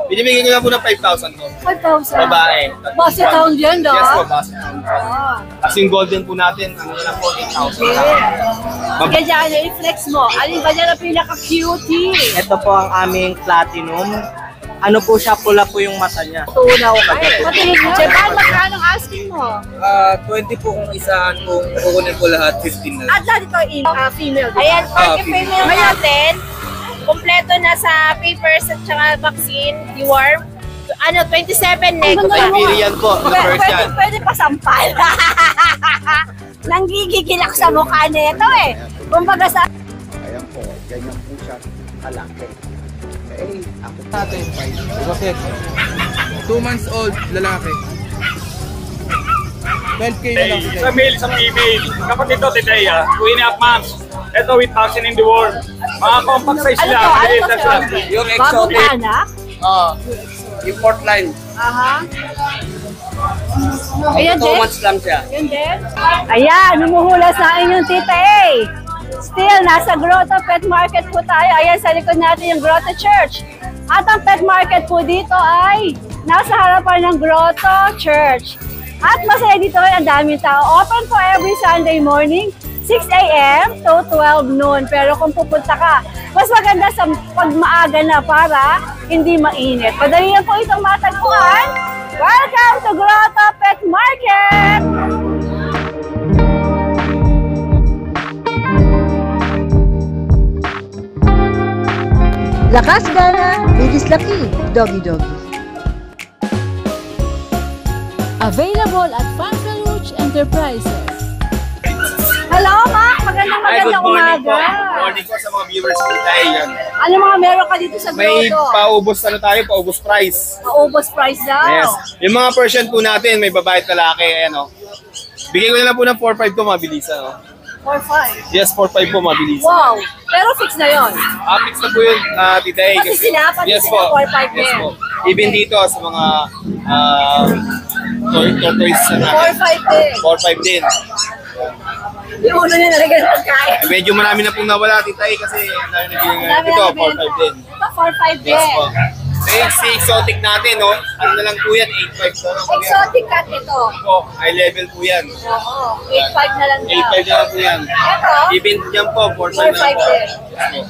Binibigyan ko na po ng 5,000 po. 5,000? Babae. Base town yan, da? Yes po, base town. Kasi yung golden po natin, ano lang po, 8,000. Sige dyan, i-flex mo. Alin ba dyan ang pinaka-cutie? Ito po ang aming platinum. Ano po siya, pula po yung mata niya. Tunaw ka. Patingin mo. Jeban, magkano ang asking mo? 20 po kung isa, kung kukunin po lahat, 15 na lang. At dito, female. Ayan, pag female. female natin, kompleto na sa papers at saka vaccine, deworm. Ano, 27 neck. Siberian po, na Persian. Pwede pa sampal. Nanggigigil ako sa mukha nito eh. Kumbaga sa... Ayan po, ganyan po siya kalaki. Eh, ako natin, 2 months old, lalaki. 12K na lang. Sa male, sa female. Kapag ito, Titaya, 2.5 months. Ito with vaccine in the world. Mga compact size Ano lang. to? Maliit Ano na to, siya. sir? Yung Bagong exotic, anak? import line. Aha. Ayan 2 din. months lang siya. Ayan din. Ayan, numuhula sa inyong tita A. Still, nasa Grotto Pet Market po tayo. Ayan, sa likod natin yung Grotto Church. At ang pet market po dito ay nasa harapan ng Grotto Church. At masaya dito rin, ang daming tao. Open po every Sunday morning, 6 a.m. to 12 noon. Pero kung pupunta ka, mas maganda sa pagmaaga na para hindi mainit. Madali lang po itong matagpuan. Welcome to Grotto Pet Market! Lakas gana, bigis laki, doggy doggy. Available at Fanfaluch Enterprises. Hello, Ma! Magandang Good morning po. umaga. Good morning po sa mga viewers po tayo yan. Ano mga meron ka dito sa May Grotto? paubos paubos price. Paubos price daw. Yes. Yung mga Persian po natin, may babae at lalaki, ayan o. Bigay ko na lang po ng 4,500 to, mabilisan o. 4-5. Yes, 4,500 po, mabilisan. Wow! Pero fix na yon. Fix na po yun, Tita A. Kasi sinapan yes sila, po. 4,500 Yes din. po. Even dito sa mga tortoise na 4-5 din. 4,500 din. Yung ulo niya nalagyan ng pagkain. Medyo marami na pong nawala, Tita A, kasi ang dami naging ito, 4,500 din. Ito, 4-5 din. Yes po. Si exotic natin, no? Ano na lang po yan, 8,500 na lang po yan. Exotic cat ito. Po, high level po yan. Oo. 8-5 na lang daw. 8,500 na lang po yan. Ito, Even yan po, 4,500 na lang 4-5 po. din.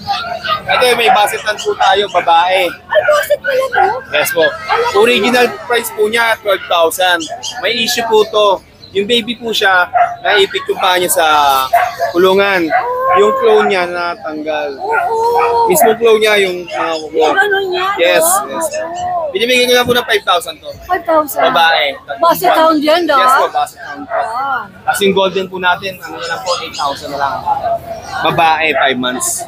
Ito, may basetan po tayo, babae. Ay, boset pala to. Yes po. Original price po niya, 12,000. May issue po to. Yung baby po siya, naipit yung paa niya sa kulungan. Yung claw niya natanggal. Oo. Mismo claw niya yung mga Yung claw. ganun niya, Yes, no? yes. Binibigyan ko na po ng 5,000 to. 5,000. Babae. Base town dyan, da? Yes po, base town po. Ah. Kasi yung golden po natin, ano na lang po, 8,000 na lang. Babae, 5 months.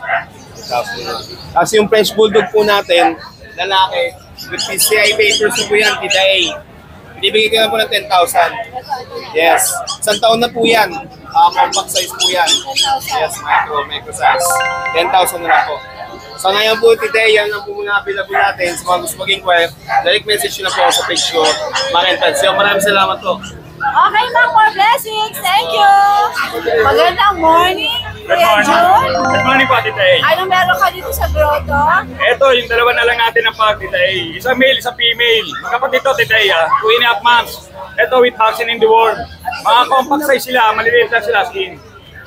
8,000 na lang. Kasi yung French Bulldog po natin, lalaki, with PCI papers po yan, Tita A. Binibigay ko na po ng 10,000. Yes. Isang taon na po yan. Compact size po yan. Yes, micro size. 10,000 na lang po. So ngayon po, today, yan lang po muna available natin. Sa mga gusto mag-inquire, direct message nyo na po sa page ko. So maraming salamat po. Okay, Ma'am, more blessings. Thank you. Magandang morning, Good Kuya morning. Jun. Good morning po, Titay. Anong meron ka dito sa Grotto? Ito, yung dalawa na lang natin ang pag, Titay. Isa male, isa female. Kapag ito, Titay, 2.5 months. Ito with vaccine in the world. Mga compact size sila, maliliit lang sila skin.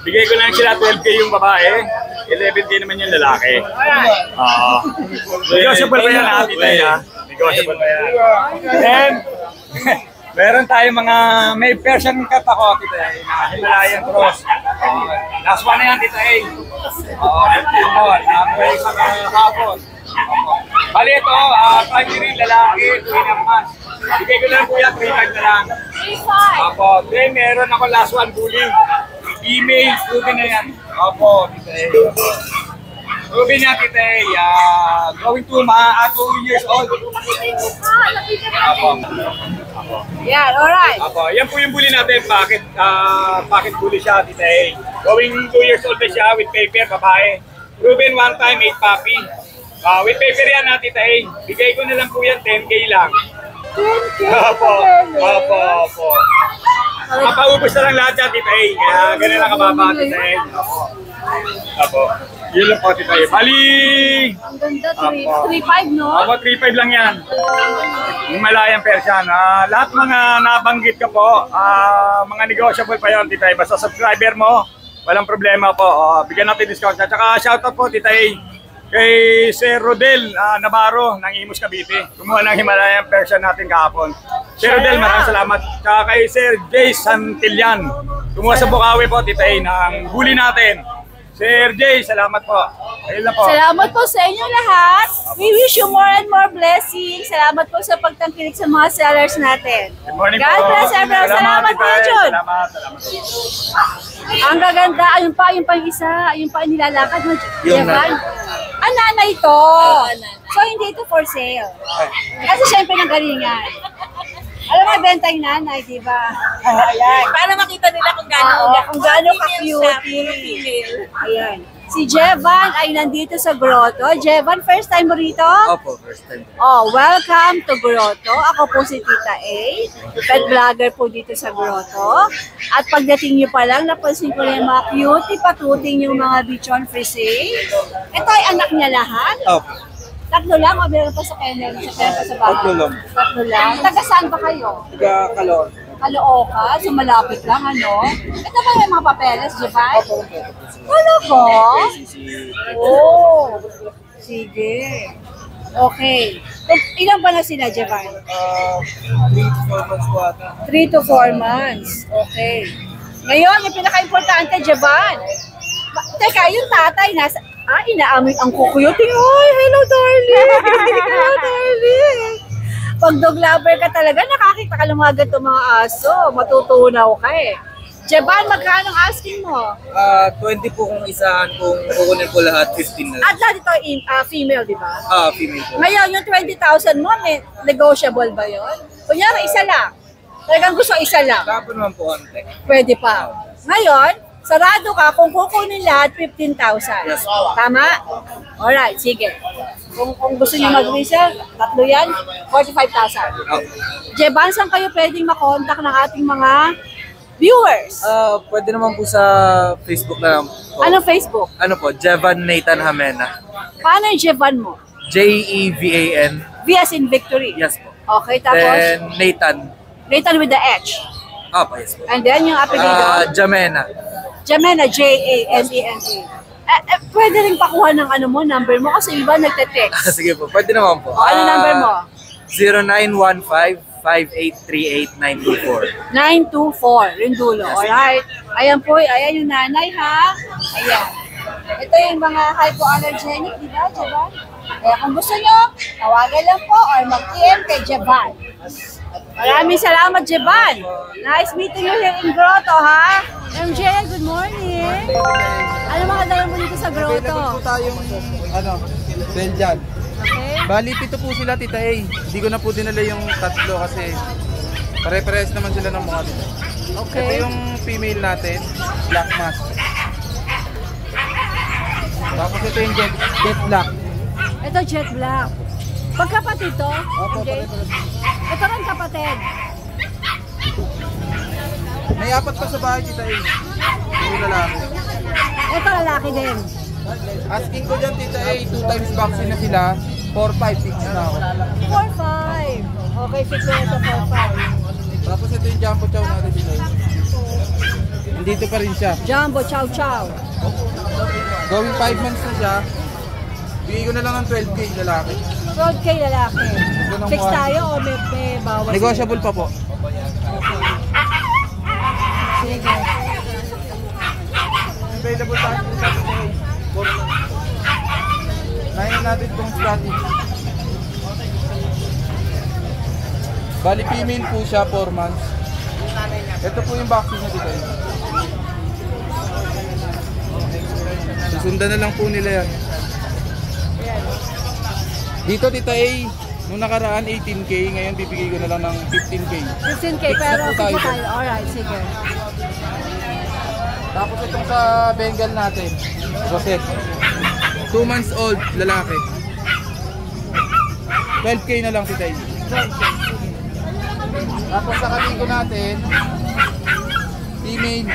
Bigay ko lang sila 12K yung babae, 11K naman yung lalaki. Negotiable pa yan, Titay, Negotiable pa yan. Then, meron tayong mga, may Persian cat ako, Titay, na Himalayan cross. Last one na yan, Titay. May isang hapon. Bali ito, primary lalaki, 2.5 months. Bigay ko lang po yan, 3.5 na lang. 3-5. Then meron ako last one, bully. Email, Ruby na yan. Opo, Titay. Ruby niya, Titay. Going to 2 years old. Opo. Yan, alright. Apo, yan po yung bully natin. Pocket bully siya, Titay. Going 2 years old na siya with paper, babae. Ruben one time, 8 puppy. With paper yan natin, Titay. Bigay ko na lang po yan, 10K lang. 10K. Opo. Mapaubos na lang lahat yan, Titay. Kaya ganun lang kababa, Titay. Opo. Yun lang po, Tita E. Bali, Ang ganda, Apo. 3.5, no? about 3.5 lang yan. Himalayan Persian. Lahat mga nabanggit ka po, mga negotiable pa yun, Tita E. Basta subscriber mo, walang problema po. Bigyan natin discount. At saka shoutout po, Tita E, kay Sir Rodel Navarro ng Imus Cavite. Kumuha ng Himalayan Persian natin kahapon. Sir Rodel, maraming salamat. Saka kay Sir Jay Santillan. Kumuha sa Bukawi po, Tita E, ng huli natin. Sir Jay, salamat po. Ayun lang po. Salamat po sa inyo lahat. We wish you more and more blessings. Salamat po sa pagtangkilik sa mga sellers natin. Good morning God po. bless everyone. Salamat po, Tita E. Jun. Salamat. Ang gaganda, ayun pa yung isa, ayun pa yung nilalakad mo, Yung Jevan. Nanay ito. So, hindi ito for sale. Kasi syempre nanggalingan. Alam mo, benta yung nanay, di ba? Ayan. Para makita nila kung gaano Kung gaano ka-cutie. Ayan. Si Jevan ay nandito sa Grotto. Jevan, first time mo rito? Opo, first time. Oh, welcome to Grotto. Ako po si Tita A, pet vlogger po dito sa Grotto. At pagdating nyo pa lang, napansin ko na yung mga cutie patuting yung mga bichon frise. Ito ay anak niya lahat. Opo. Tatlo lang o meron pa sa kennel, sa bahay? Tatlo lang. Tatlo lang. Taga saan ba kayo? Taga Calor. Caloocan, so malapit lang, ano? Ito ba yung mga papeles, Jevan? Ano ba? Oh, sige. Okay. Ilan ba na sila, Jevan? 3 to 4 months po ata. 3 to 4 months. Okay. Ngayon, yung pinaka-importante, Jevan. Teka, yung tatay nasa... inaamoy ang kukuyoting. Ay, hello, darling. Hello, darling. Pag dog lover ka talaga, nakakita ka lumagat ng mga aso. Matutunaw ka eh. Jevan, magkano ang asking mo? 20 po kung isahan, kung kukunin po lahat, 15 na lang. At lahat ito female, di ba? Female po. Ngayon, yung 20,000 mo, may negotiable ba yun? Kunyari, isa lang. Talagang gusto isa lang. Kapo naman po, konti. Pwede pa. Ngayon, sarado ka kung kukunin lahat 15,000. Yes. Tama? Alright, sige. Kung gusto niyo mag-resell, tatlo yan, 45,000. Jevan, saan kayo pwedeng makontak ng ating mga viewers? Pwede naman po sa Facebook na lang po. Anong Facebook? Ano po, Jevan Nathan Hamena. Paano yung Jevan mo? Jevan. V as in victory. Yes po. Okay, tapos Then Nathan. Nathan with the H. Yes po. And then yung apelido? Jamena. Jamena, J-A-M-E-N-A. Pwede rin pakuha ng ano mo, number mo kasi iba nagte-text. Sige po, pwede naman po. Ano number mo? 0915-5838924. 924, yung dulo. Alright. Ayan po, ayan yung nanay ha. Ayan. Ito yung mga hypoallergenic, di ba, Jevan? Kaya kung gusto nyo, tawagan lang po or mag-PM kay Jevan. Maraming salamat, Jevan. Nice meeting you here in Grotto, ha? MJ, good morning. Ano mga dala mo dito sa Grotto? Available po tayong Belgian. Okay. Bali, pito po sila, Tita A. Hindi ko na po dinala yung tatlo kasi pare-pares naman sila ng mga dito. Okay. Ito yung female natin, black mask. Tapos ito yung jet black. Ito jet black. Pagkapatid to? Opo, MJ? pare-pares. Ito rin kapatid. May apat pa sa bahay, Tita A. Yung lalaki. Ito lalaki din. Asking ko dyan, Tita A, 2 times vaccine na sila. 4-5 fix na ako. 4-5. Okay, fix na ito 4-5. Tapos ito yung jumbo chow natin, Tita A. Nandito pa rin siya. Jumbo chow chow. Going 5 months na siya. Bigay ko na lang ng 12K lalaki. 12K lalaki. Fix tayo o may bawas? Negotiable pa po. Sige. Available tayo sa Nahin natin itong strategy. Bali female po siya, 4 months. Ito po yung vaccine na dito. Susundan na lang po nila yan. Dito, Tita A, nung nakaraan 18K, ngayon bibigay ko na lang ng 15K. 15K pero Fix na po fix tayo. tayo. Alright, sige. Tapos itong sa Bengal natin, Rosette. 2 months old, lalaki. 12K na lang, Tita A. Tapos sa kaligo natin, female.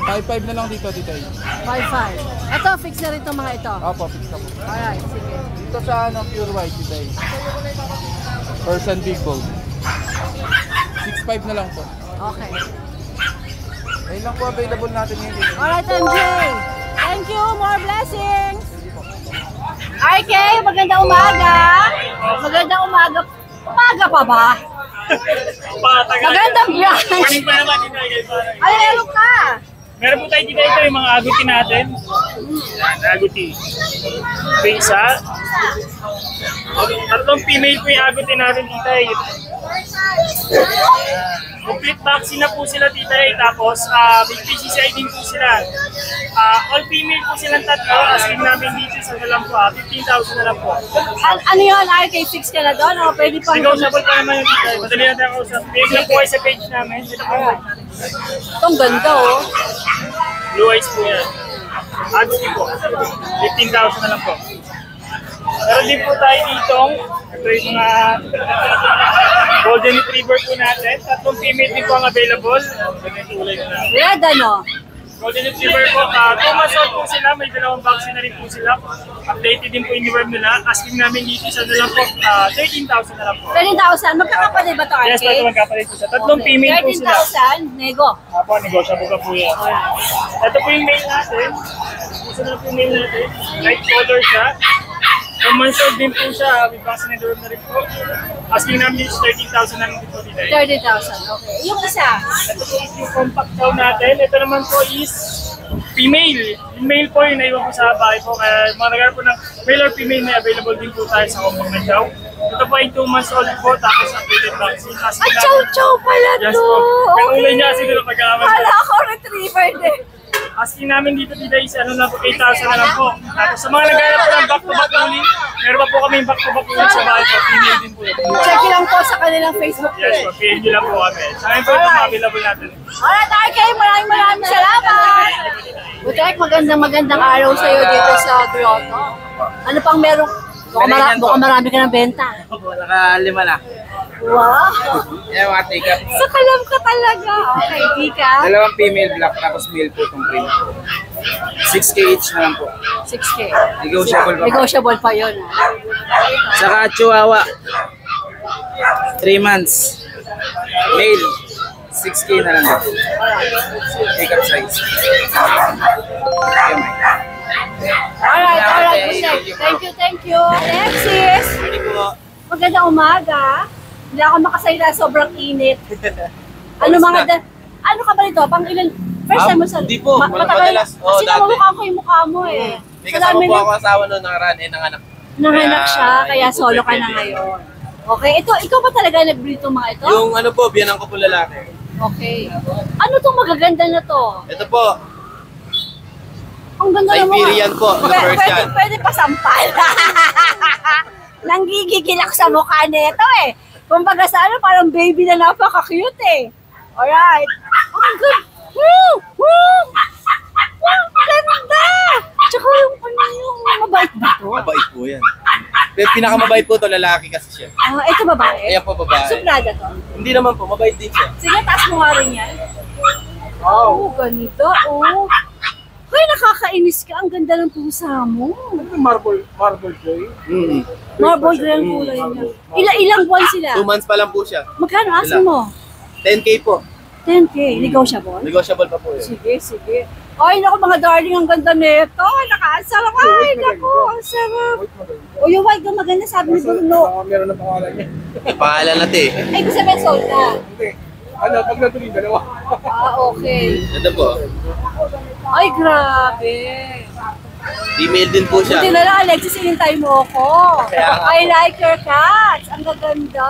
5-5 na lang dito, Tita A. 5-5. Ito, fix na rin itong mga ito. Opo, fix na po. Alright, sige. Dito sa ano, pure white, Tita A. Persian Big Gold. 6-5 na lang po. Okay. Ayun lang po available natin ngayon. Alright, MJ. Thank you. More blessings. RK, magandang umaga. Magandang umaga. Umaga pa ba? Magandang brunch. Morning pa naman dito. Ay, meron ka. Meron po tayo dito yung mga aguti natin. Yan, aguti. Ito yung isa. Tatlong female po yung aguti natin dito. Complete vaccine na po sila dito. Tapos, may PCCI din po sila. All female po silang tatlo. Asking namin dito sa na lang po. 15,000 na lang po. Ano yun? RK, fix ka na doon? O pwede pang... Negotiable pa naman yung dito. Madali natin ako sa page lang po kayo sa page namin. Dito po. Itong ganda, oh. Blue eyes po yan. Aguti po. 15,000 na lang po. Meron din po tayo ditong, ito yung mga golden retriever po natin. Tatlong female din po ang available. Red, ano? Golden retriever po, 2 months old po sila. May dalawang vaccine na rin po sila. Updated din po yung uniform nila. Asking namin dito sa na lang po, 13,000 na lang po. 13,000? Magkakapatid ba ito, RK? Yes, pwede magkapalit po siya. Tatlong female po sila. 13,000? Nego. Apo, negotiable ka po yan. Ito po yung male natin. Gusto na po yung male natin. Light color siya. 2 months old din po siya. May vaccine na rin po. Asking namin is 13,000 na rin po dito. 30,000, okay. Yung isa? Ito po is yung compact cow natin. Ito naman po is female. Yung male po yung naiwan po sa bahay po. Kaya mga nagano po ng male or female na available din po tayo sa compact na cow. Ito po ay 2 months old po. Tapos updated vaccine. Ay, chow-chow pala to! Yes po. Kanulay niya kasi doon pagkakaman. Wala ako retriever din. Asking namin dito is ano na po, 8,000 na lang po. Tapos sa mga naghanap po ng back-to-back ulit, meron pa po kami yung back-to-back ulit sa bahay po. Female din po. Check lang po sa kanilang Facebook Yes page. po, PM nyo lang po kami. Sa akin po ito mga available natin. Alright, RK, maraming salamat! Butek, magandang araw sa iyo dito sa Grotto. Ano pang meron? Mukhang marami ka ng benta. Naka-5 na. Wow! Yan mga take-up. Sa kalam ka talaga. Okay, di ka? Dalawang female black tapos male po itong print. 6K each na lang po. 6K. Negotiable pa po. Negotiable pa yun. Saka Chihuahua. 3 months. Male. 6K na lang po. Take-up size. Okay, Mike. Alright, Butek. Thank you. Alexis! Magandang umaga. Hindi ako makasalita, sobrang init. Ano ka ba nito? Pang ilan? First time mo sa... Hindi po, matagal. Kasi namamukha ko yung mukha mo eh. May kasama po ako asawa noon nakaraan, nanganak. Nanganak siya, kaya solo ka na ngayon. Okay, ikaw ba talaga nag-breed itong mga ito? Yung ano po, biyanan ko po lalaki. Okay. Ano itong magaganda na to? Ito po, Ang ganda ng mga... Siberian po, na Persian. Pwede pa sampal. Nanggigigil ako sa mukha nito eh. Kumbaga sa ano, parang baby na napaka-cute eh. Alright. Ang ganda. Woo! Woo! Wow, ganda! Tsaka yung mabait ba to? Mabait po yan. Pero pinakamabait po to lalaki kasi siya. Ito babae? Ayan po babae. Suplada to? Hindi naman po, mabait din siya. Sige, taas mo nga rin yan. Oh, ganito. Oh. Hoy, nakakainis ka. Ang ganda ng pusa mo. Marble joy. Marble gray ang kulay niya. Ilang buwan sila? 2 months pa lang po siya. Magkano asin mo? 10K po. 10K. Negotiable? Negotiable pa po yun. Sige. Ay, naku mga darling, ang ganda nito. Nakasarap. Ay, naku, ang sarap. O, yung white na maganda, sabi ni Bruno. Meron na pangalan niya. Pangalan natin. Ay, gusto sabihin sold na. Hindi. Ano, pag natuloy, dalawa. Okay. Ito po. Ay, grabe. Female din po siya. Buti na lang, Alexis, inintay mo ako. I like your cats. Ang gaganda.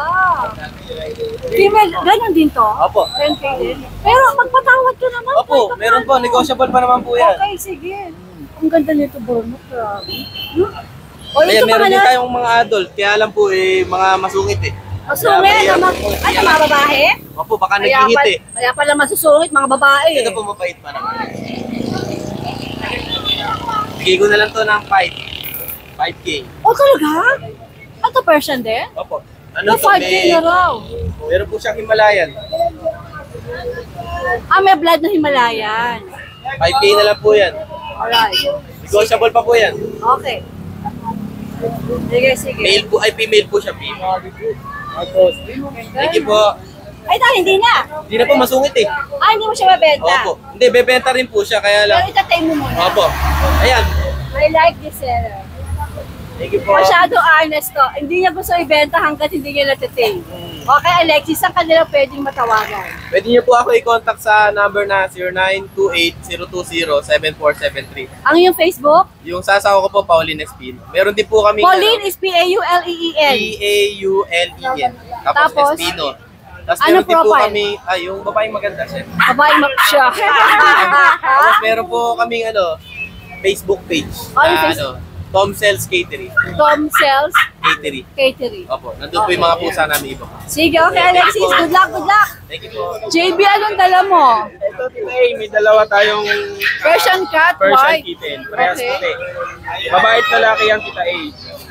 Female, ganun din to? Opo. 10K din. Pero magpatawad ka naman. Opo, meron po. Negotiable pa naman po yan. Okay, sige. Ang ganda nito, Bruno. Grabe. O, Kaya ito pa meron din na. tayong mga adult. Kaya lang po mga masungit eh. Masungit. Ay, mga babae? Opo, baka nag-hit eh. Kaya pala masusungit, mga babae. Ito po mabait pa naman. Bigay ko na lang to ng 5K. Oh, talaga? Ito Persian din? Opo. Ano 5K na raw. Meron po siyang Himalayan. May blood na Himalayan. 5K na lang po yan. Alright. Negotiable pa po yan. Okay. Sige. Male po, ay female po siya. Female. Thank you po. Ay, hindi na. Hindi na po masungit eh. Hindi mo siya mabenta. Opo. Hindi, bebenta rin po siya, kaya lang. Pero itatay mo muna. Opo. Ayan. I like this seller. Thank you po. Masyado honest to. Hindi niya gusto ibenta hanggat hindi niya natatay. Okay, Alexis, saan kanila pwedeng matawagan? Pwede niyo po ako i-contact sa number na 0928-020-7473. Ang yung Facebook? Yung sasawa ko po, Pauline Espino. Meron din po kami Pauline is P-A-U-L-E-E-N. P-A-U-L-E-N. Tapos? Espino. Tapos Ano meron din po profile? kami, yung babaeng maganda siya. Babae mo siya. Tapos meron po kaming Facebook page. Ano Na, Facebook? Tom Sells Catering. Tom Sells Catering. Opo, nandun po yung mga pusa namin iba. Sige, okay, Alexis. Good luck. Thank you po. JB, anong dala mo? Ito, Tita may dalawa tayong Persian cat, Persian white. kitten. Parehas Okay. puti. Babae at lalaki yan, Tita A.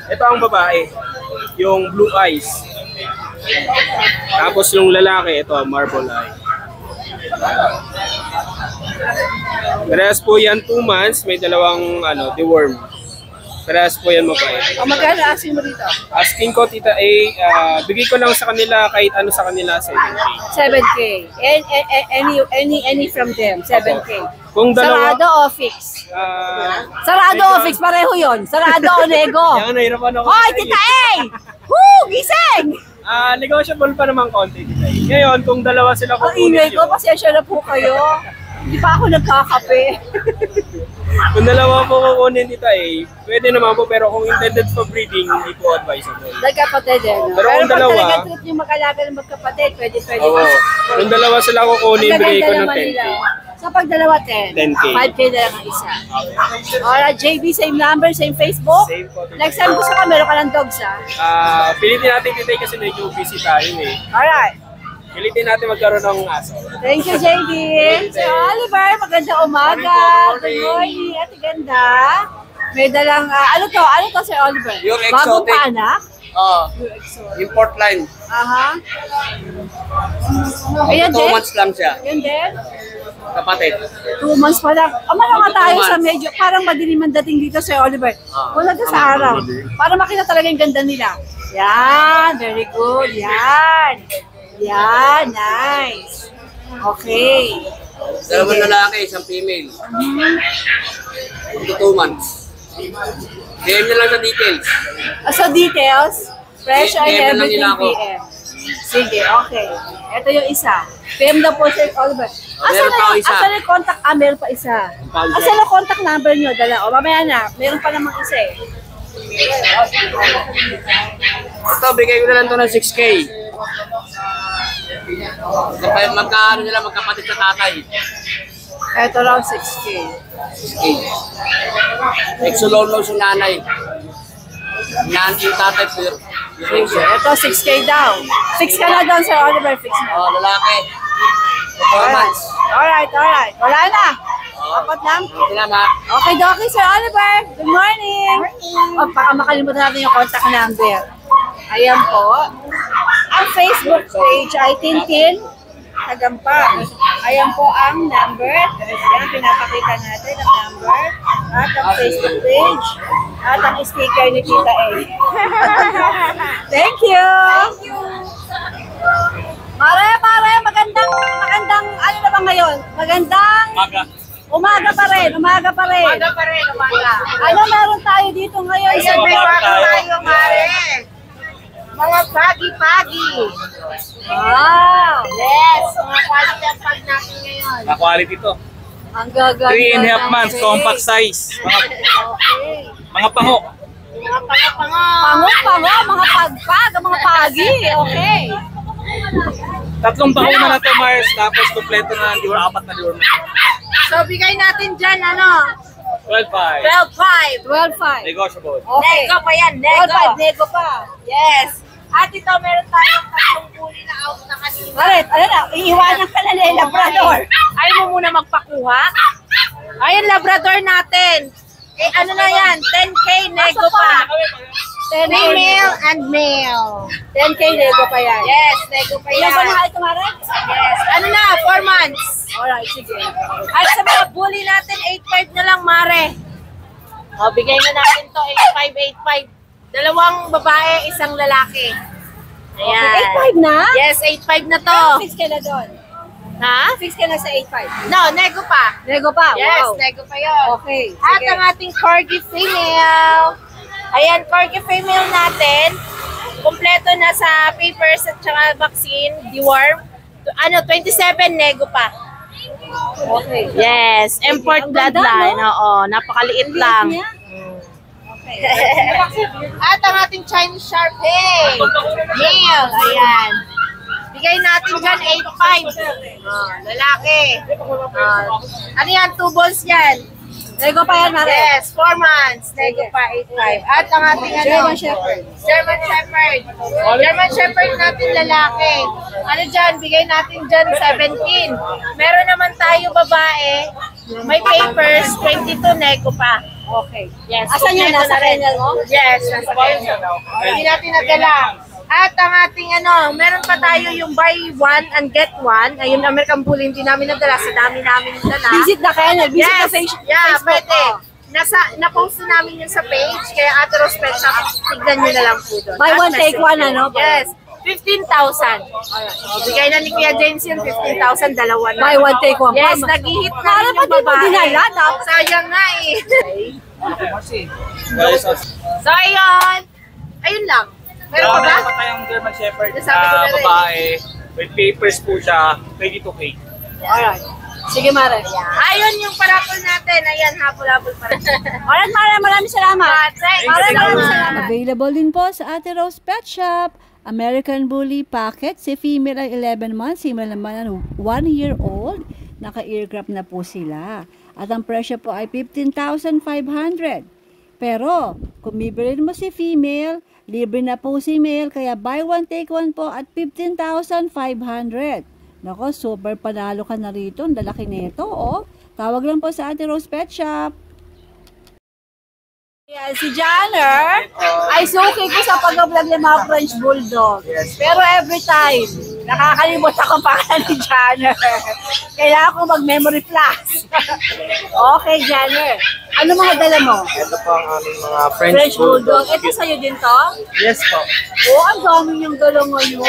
Ito ang babae, yung blue eyes. Tapos yung lalaki, ito, marble eye. Parehas po yan 2 months, may dalawang deworm. Parehas po yan mabait. Magkano asking mo dito? Asking ko, Tita A, bigay ko lang sa kanila kahit ano sa kanila, 7K. 7K. Any from them, 7K. Kung dalawa, Sarado o fix? Sarado o medyo- fix, pareho yun. Sarado o nego. Yan, nahirapan ako. Hoy, Tita A! Woo! Gising! Negotiable pa naman konti, Tita A. Ngayon, kung dalawa sila Ang kukunin ingay ko, nyo, pasensya na po kayo. Hindi pa ako nagkakape. kung dalawa po kukunin, Tita A, pwede naman po, pero kung intended for breeding, hindi po advisable. Nagkapatid eh. No? Pero kung pag dalawa- talaga trip yung mag-alaga ng magkapatid, pwede. Oo. Kung dalawa sila kukunin, Ang bigay ko gaganda ng naman 10K. nila. So pag dalawa, 10. 10K. 5K na lang ang isa. Alright, JB, same number, same Facebook. Same po, Tita A. Next time gusto ka, meron ka ng dogs ha. Pilitin natin, Tita A, kasi medyo busy tayo eh. Alright. Pilitin natin magkaroon ng aso. Thank you, JB. So, Oliver, magandang umaga. Good morning. Ate ganda. May dalang, ano to, Sir Oliver? Yung Bagong exotic. paanak? Import line. Aha. Ayan 2 din? months lang siya. Yan din? Kapatid. 2 months pa lang. Amala nga 2 tayo months. sa medyo, parang madilim ang dating dito, Sir Oliver. Wala ka sa araw. Para makita talaga yung ganda nila. Yan, very good. Yan. Yan, nice. Okay. Dalawang lalaki, isang female. 2 months. DM nyo lang sa details. So details, fresh and PM na lang everything nila ako. PM. Sige, okay. Ito yung isa. PM na po, Sir Oliver. Meron pa ako isa. Asan yung contact? Meron pa isa. Asan yung contact number nyo? Dala. O, mamaya na. Meron pa namang isa eh. Ito, bigay ko na lang ito ng 6K. Magkaano nila, magkapatid sa tatay. Ito raw 6K. 6K. Exololo si nanay. Nanay yung tatay, pero Ito 6K daw. Fix ka na doon, Sir Oliver. Fix na. lalaki. 4 months. Alright. Wala na. Apat lang. Salamat. Okay, Doki, Sir Oliver. Good morning. Baka makalimutan natin yung contact number. Ayan po. Ang Facebook page ay Tintin Tagampang. Ayan po ang number. Ayan, pinapakita natin ang number. At ang Facebook page. At ang sticker ni Tita A. Thank you. Pare, magandang, ano na ba ngayon? Magandang umaga pa rin. Umaga pa rin. Ano meron tayo dito ngayon? Ayan, may bago tayo, Mare. Mga pagi-pagi. Wow! Yes, mga quality ang pag natin ngayon. Na-quality to. Ang gaganda. 3.5 months, ng compact face. size. Okay. Mga pango. Mga pango-pango. Pango, mga pagpag, mga pagi. Okay. 3 pango na to, Mars. Tapos kompleto na ng diور, 4 na diور na. So, bigay natin dyan, ano? 12.5. 12.5. Negotiable. Okay. Nego pa yan, nego. 12.5, nego pa. Yes. At ito, meron tayong tatlong huli na out na kanina. Alright, ano na, iiwanan ka na nila, Labrador. Ayaw mo muna magpakuha? Ayun, Labrador natin. Eh, ano na yan? 10K nego pa. 10K Female and male. 10K nego pa yan. Yes, nego pa Ilan yan. ba na ito, Mara? Yes. Ano na? 4 months. Alright, sige. At sa mga bully natin, 8.5 na lang, Mare. O, bigay na natin to, 8.5. Dalawang babae, isang lalaki. Ayan. 8.5 na? Yes, 8.5 na to. Fix ka na doon. Ha? Fix ka na sa 8.5. No, nego pa. Nego pa? Yes, Wow. nego pa yun. Okay, At sige. ang ating corgi female. Ayan, corgi female natin. Kompleto na sa papers at saka vaccine, deworm. 27 nego pa. Okay. Yes, import Ang ganda, bloodline. no? Oo, napakaliit lang. niya? Okay. At ang ating Chinese Sharpei. Male, ayan. Bigay natin dyan 8.5. Lalaki. Ano yan? 2 balls yan. Nego pa yan, Mare. Yes, 4 months. Nego pa, 8.5. At ang ating German Shepherd. German Shepherd. German Shepherd natin lalaki. Ano dyan? Bigay natin dyan 17. Meron naman tayo babae. May papers, 22 nego pa. Okay. Yes. Asan yan? kompleto Nasa na rin. kennel mo? Yes, nasa kennel. Hindi natin nagala. At ang ating meron pa tayo yung buy one and get one. Ayun, American Bully, hindi namin nadala. Sa dami namin nadala. Visit the kennel. Visit Yes, the Facebook. yeah, pwede. Na-post na namin yun sa page, kaya Ate Rose Pet Shop, tignan nyo na lang po doon. Buy At one, take message one, nyo. ano? Yes, 15,000. Bigay na ni Kuya James yun, 15,000, dalawa na. Buy one, take one. Yes, nag-hit na Para rin pa yung di mo babae. dinala, dapat. Sayang nga eh. So, ayun. Ayun lang. Meron pa ba? Meron pa tayong German Shepherd Sabi ko na rin. babae. With papers po siya, 22K. Alright. Sige, Mare. Ayun yung parapol natin. Ayan, habol-habol pa rin. Alright, Mare. Maraming salamat. Maraming salamat. Available din po sa Ate Rose Pet Shop. American Bully Pocket. Si female ay 11 months. Si male naman ay 1 year old. Naka-earcraft na po sila. At ang presyo po ay 15,500. Pero, kung bibili mo si female, libre na po si male. Kaya buy one, take one po at 15,500. Nako, super panalo ka na rito. Ang lalaki nito, oh. Tawag lang po sa Ate Rose Pet Shop. Yan, si Janner ay suki ko sa pag-vlog ng mga French Bulldog. Pero every time, nakakalimutan ko pangalan ni Janner. Kailangan ko mag-memory flash. Okay, Janner. Ano mga dala mo? Ito po ang aming mga French Bulldog. Ito sa'yo din to? Yes po. Oo, ang dami yung dala ngayon.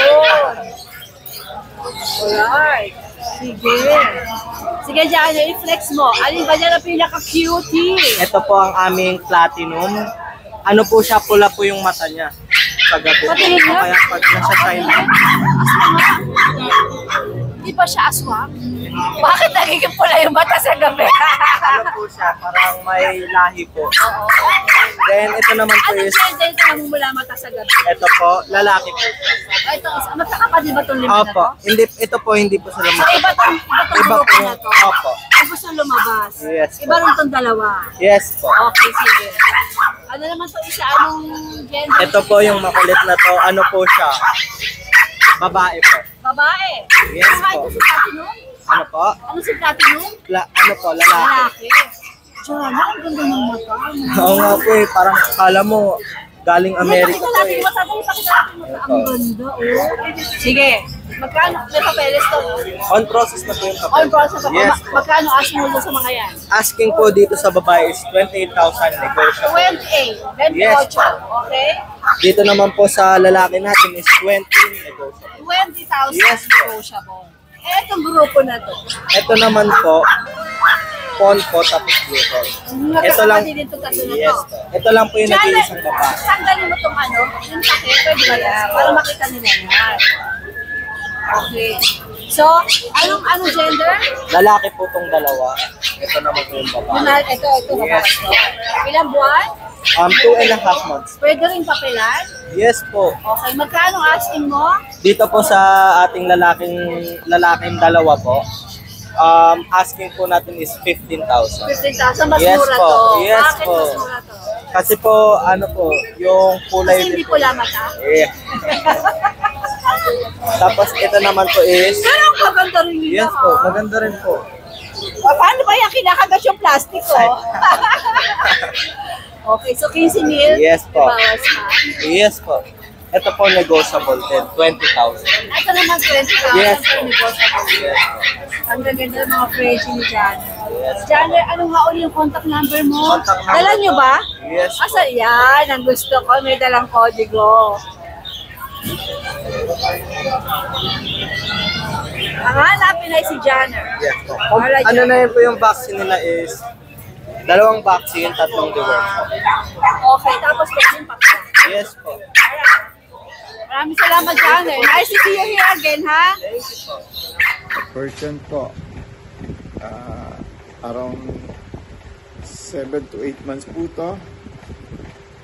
Alright. Sige. Sige, Janner, i-flex mo. Alin ba dyan ang pinaka-cutie? Ito po ang aming platinum. Ano po siya, pula po yung mata niya. Sa gabi. Patingin nga. Kaya pag nasa silent. Di ba siya aswang? Bakit nagiging pula yung mata sa gabi? Ano po siya, parang may lahi po. Then ito naman po Anong is, gender ito namumula mata sa gabi? ito po, lalaki po. Ito, magkakapatid ba itong lima na Opo, to? ito po hindi po sila So, iba tong Iba grupo po. na to. Opo. Ang gusto lumabas. Yes po. Iba rin tong dalawa. Yes po. Okay, sige. Ano naman to isa? Anong gender? Ito po yung makulit na to, ano po siya, babae po. Babae. Yes Ano po. ito si Platinum? Ano po? Ano si Platinum? Ano po, lalaki. Lalaki. Diyan, ang ganda ng mata. Oo nga po eh, parang akala mo, galing Amerika Pakita po natin eh. yung mata. Pakita natin yung mata. Ang ganda, oh. Sige. Magkano? May papeles to, no? On process na po yung On papel. process ako. Yes po. Magkano ask mo doon sa mga yan? Asking po dito sa babae is 28,000 negotiable. 28. 28. Yes po. Okay? Dito naman po sa lalaki natin is 20 negotiable. 20,000 Yes po. negotiable. Eh, itong grupo na to. Ito naman po, pon po tapos dito. Ito lang, Magkakapatid dito tatlo na yes to. po. Ito lang po yung nag-iisang babae. Tanggalin mo itong ano, yung takip, pwede ba yan? Para makita nila yan. Okay. So, anong gender? Lalaki po tong dalawa. Ito naman po yung babae. Ito, Yes. Ilang buwan? 2.5 months. Pwede rin papilan? Yes po. Okay, magkano asking mo? Dito po sa ating lalaking dalawa po, asking po natin is 15,000. 15,000, mas Yes mura po. to. Yes Bakit po. mas mura to? Kasi po, ano po, yung kulay Kasi hindi din po. pula mata. Yeah. Tapos ito naman po is, Pero ang maganda rin nila, yes po, maganda rin po. Paano ba yan? Kinakagat yung plastic ko. Okay, so 15 mil. Yes po. Bawas pa. Yes po. Ito po negotiable din, 20,000. Ito naman 20,000 Yes per po. negotiable. Yes po. Ang ganda ng mga Frenchie ni Janet. Janet, anong nga uli yung contact number mo? Contact number Dala nyo po. ba? Yes po. Asa, yan, ang gusto ko. May dalang kodigo. Ang hanapin ay si Janet. Yes po. Alright, Ano Janet. na yun po yung vaccine nila is 2 vaccine, 3 deworm po. Okay, tapos pwede pa ka. Yes po. Maraming salamat, Janet. Nice to see you here again, ha? Thank you po. Persian po. Around 7 to 8 months po to.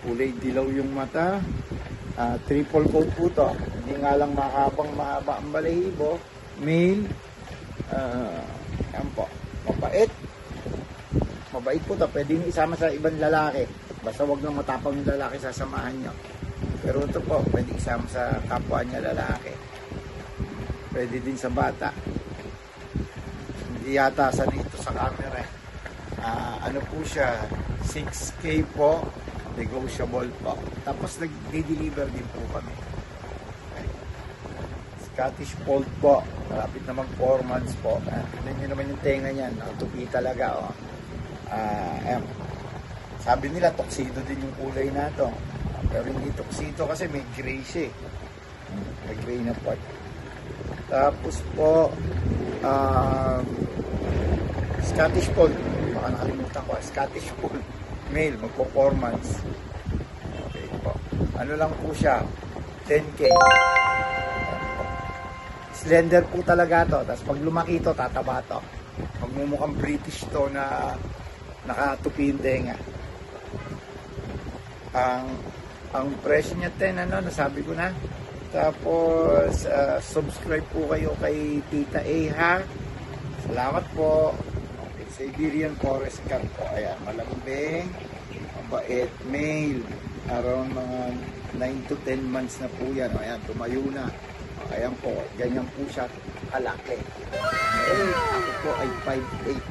Kulay dilaw yung mata. Triple coat po to. Hindi nga lang mahaba ang balahibo. Male. Yan po. Mabait. Mabait po to. Pwede nyo isama sa ibang lalaki. Basta wag nang matapang yung lalaki sasamahan nyo. Pero ito po, pwede isama sa kapwa niya lalaki. Pwede din sa bata. Hindi yata sanay ito sa camera. Ano po siya, 6K po, negotiable po. Tapos nag-deliver din po kami. Scottish Fold po, malapit naman 4 months po. Tignan nyo naman yung tenga niyan, nakatupi talaga. Oh. Ayan. Sabi nila, tuxedo din yung kulay na to. Pero hindi tuxedo kasi may gray siya. May gray na part. Tapos po, Scottish Fold. Baka nakalimutan ko. Scottish Fold. Male, magpo 4 months. Okay po. Ano lang po siya? 10K. Slender po talaga to. Tapos pag lumaki to, tataba to. Magmumukhang British to na nakatupi yung tenga. Ang presyo niya 10, nasabi ko na. Tapos, subscribe po kayo kay Tita A, ha? Salamat po. Okay, Siberian Forest Cat po. Ayan, malambing, mabait, male. Around mga 9 to 10 months na po yan. Ayan, tumayo na. Ayan po, ganyan po siya kalaki. Ako po ay 5'8".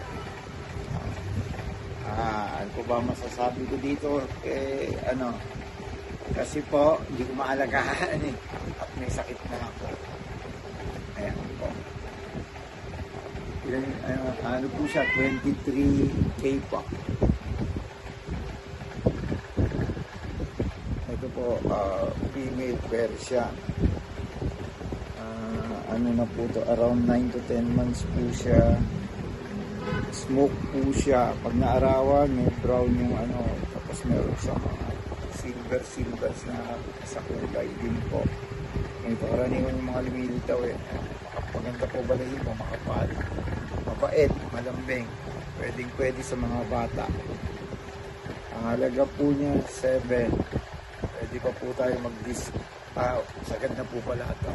Ano po ba masasabi ko dito? Kasi po, hindi ko maalagaan at may sakit na ako. Ayan po. Ano po siya? 23K po. Ito po, female Persian. Ano na po to? Around 9 to 10 months po siya. Smoke po siya. Pag naarawan, may brown yung tapos meron sa mga silvers na sa kulay din po. Ito karaniwan yung mga lumilitaw makapaganda po balahibo, makapal, mabait, malambing, pwede sa mga bata. Ang halaga po niya 7. Pwede pa po tayo mag-discount. Sagad na po pala ito.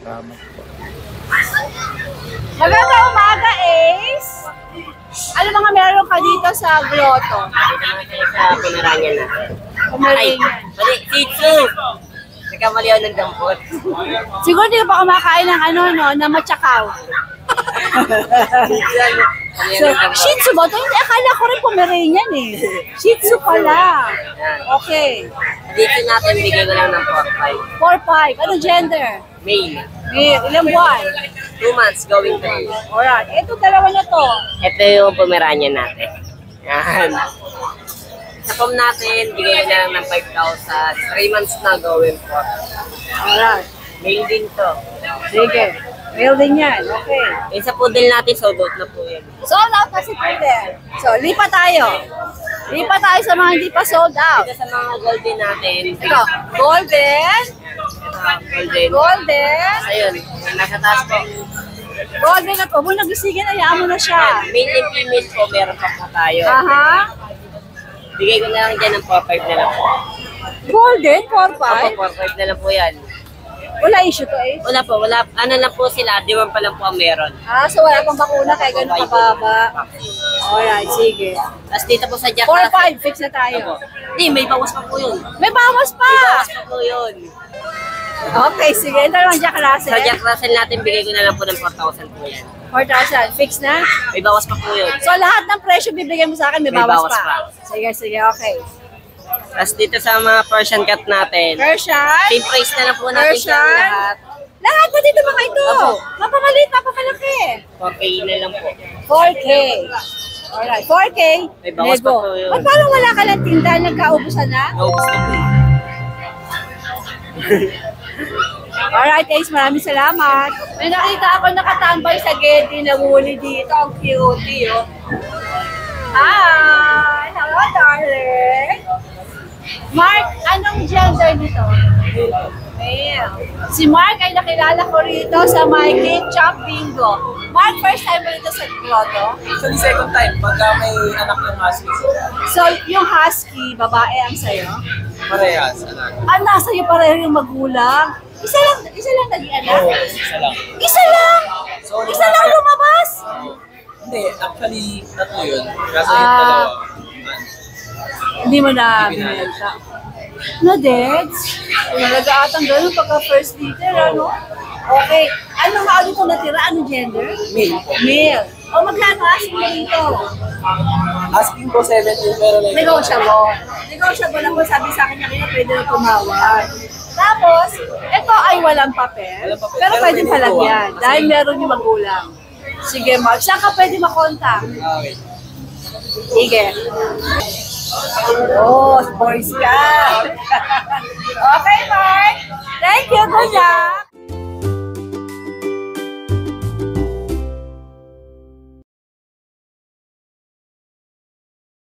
Salamat po. Magandang umaga, Ace! Ano mga meron ka dito sa grotto? Sa Pomeranian na. Pomeranian. Mali, Shih nagkamaliw ng dampot. Siguro di ka pa kumakain ng na matsakaw. So, Shih Tzu ba ito? Hindi, akala ko rin Pomeranian eh. Shih Tzu pala. Okay. Dito natin bigay ko lang ng 4-5. Anong gender? Male. Ilang buwan? 2 months going 3. Alright. Ito, dalawa na to. Ito yung Pomeranian natin. Yan. Sa pom natin, bigay ko na lang ng 5,000. 3 months na going 4. Alright. Male din to. Sige. Male din yan. Okay. Yung sa poodle natin, sold out na po yan. Sold out na si Poodle. So, lipat tayo. Lipat tayo sa mga hindi pa sold out. Dito sa mga golden natin. Ito, golden. Golden. Golden. Ayun, nasa taas po. Golden na po. Kung nagisingin, ayaan mo na siya. Male and female po, meron pa po tayo. Aha. Bigay ko na lang dyan ng 4-5 na lang po. Golden, 4-5? Opo, 4-5 na lang po yan. Wala issue to eh? Wala po, wala. Ano lang po sila, diwan pa lang po ang meron. So wala pang bakuna kaya ganun kababa. Alright, sige. Tapos dito po sa Jack 4-5, fix na tayo. Hindi, may bawas pa po yun. May bawas pa! May bawas pa po yun. Okay, sige. Ito lang Jack Russell. Sa Jack Russell natin, bigay ko na lang po ng 4,000 po yan. 4,000, fix na? May bawas pa po yun. So lahat ng presyo bibigyan mo sa akin, may bawas pa. Sige, okay. Tapos dito sa mga Persian cat natin. Persian? Same price na lang po natin sa lahat. Lahat po dito mga ito. Mapamaliit, mapamalaki. 4K na lang po. 4K. Alright, 4K. May bawas pa Nego. po yun. Ba't parang wala ka ng tinda? Nagkaubusan na? Naubos na po eh. Alright guys, maraming salamat. May nakita ako nakatambay sa Getty na huli dito. Ang cute, oh. Hi! Hello, darling! Mark, anong gender nito? Male. Si Mark ay nakilala ko rito sa my Cake Chop Bingo. Mark, first time mo rito sa grotto? Actually, second time, pagka may anak ng husky. So, yung husky, babae ang sayo? Parehas, anak. Ah, nasa iyo pareho yung magulang. Isa lang naging anak? Oo, isa lang. Isa lang? So, Isa lang lumabas? Hindi, actually, tatlo yun. Kaso yung dalawa. Hindi mo na binenta. No, Deds? Talaga atang ganun pagka first liter, ano? Okay. Ano nga dito natira? Ano gender? Male. Male. O magkano asking mo dito? Asking ko 17 pero like... Negotiable. Negotiable ako. Sabi sa akin kanina pwede na tumawag. Tapos, ito ay walang papel. Pero pwede palagyan. Dahil meron yung magulang. Sige, Mark. Saan ka pwede makontak? Okay. Sige. Oh, boys ka. Okay, Mark. Thank you. Good luck.